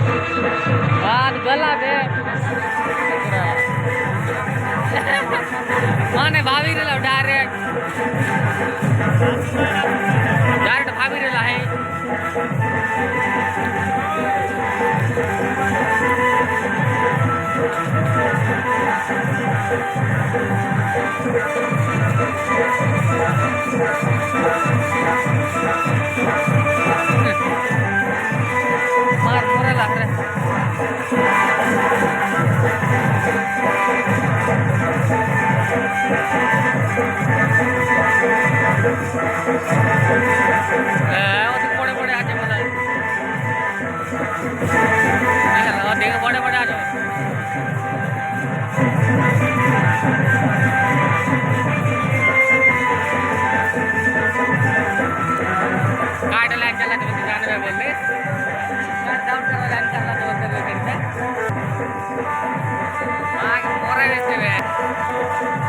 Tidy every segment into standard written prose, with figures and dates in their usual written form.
बात गला बे माने भाभी रेला डायरेक्ट डायरेक्ट भाभी रेला है मार पूरा लग रहा बड़े बड़े आके बोला देख बड़े बड़े आ जाओ काट लाइन चला तो जाने में बोल रहे डाउन कर लाइन करला तो कर करते आगे पूरा वैसे में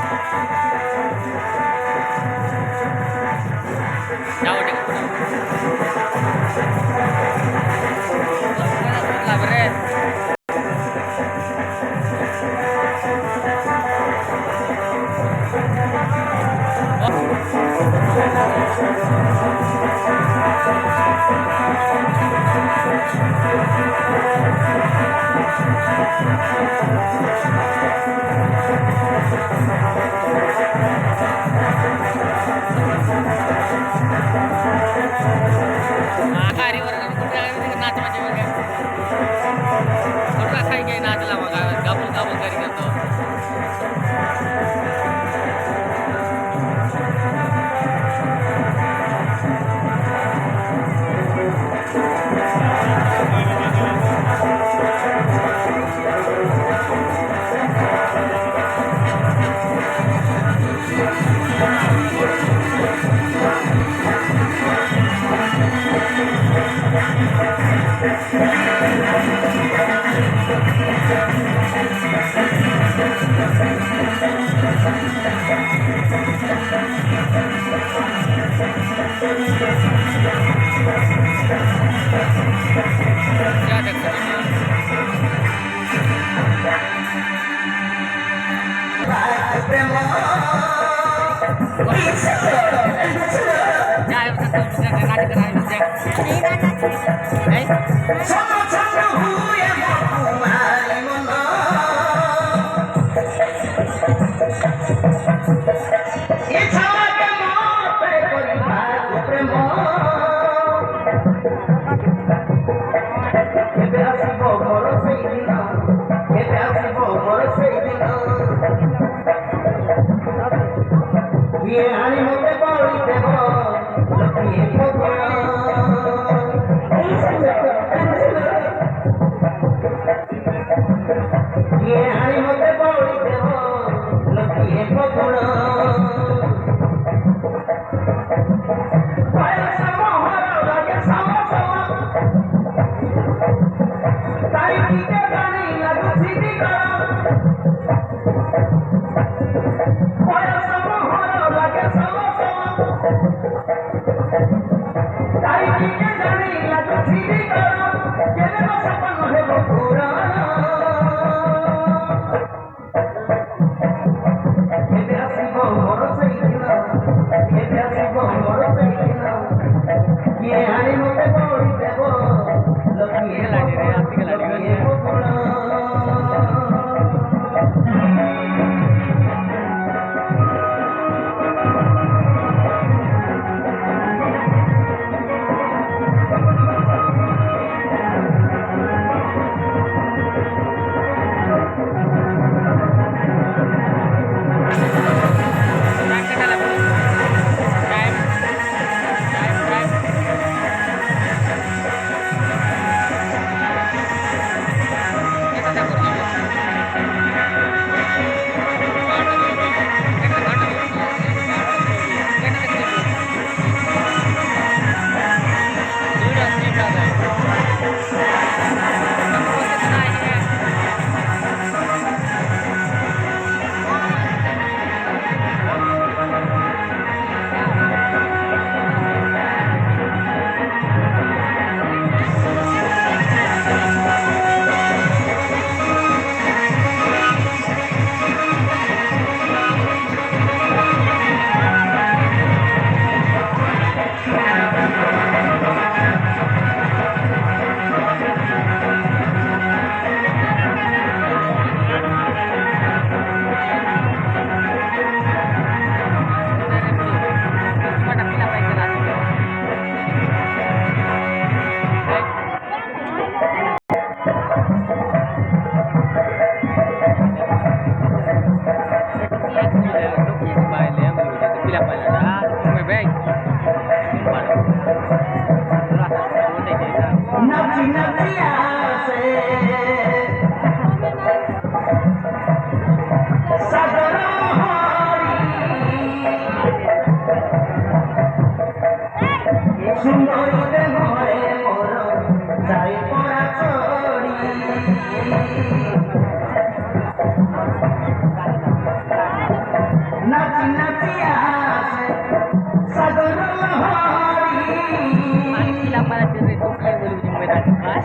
जाओ ठीक है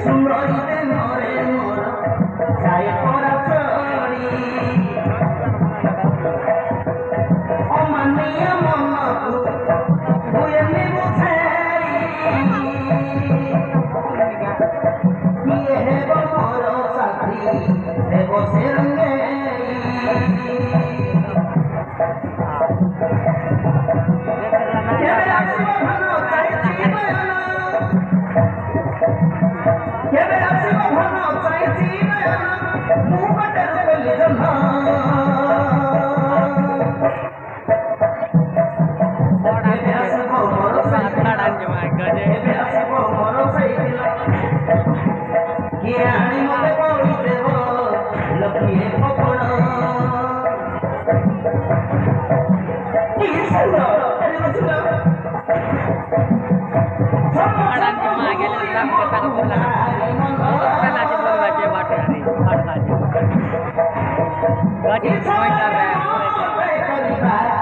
ସୁନ୍ଦରୀରେ ନରେ ମୋର ଯାଇ ପରା ଚଳି ଅମାନିଆ ମନକୁ ହୁଏନି ବୁଝେଇ କିଏ ହେବ ମୋର ସାଥୀ ହେବ ସେ ରଙ୍ଗେଇ କେବେ ଆସିବ ଧନ ଚାଇଛି ନୟନ କେବେ ଆସିବ ଧନ ଚାଇଛି ନୟନ ମୁଁ ବାଟରେ ବୋଲି ଜହ୍ନ କେବେ ଆସିବ ମୋର କେବେ ଆସିବ ମୋର ସେଇ ଦିନ କିଏ ଆଣି ମତେ କହିଦେବ ଲକ୍ଷ୍ମୀ ପକଡ଼ କି ସୁନ୍ଦର गाड़ी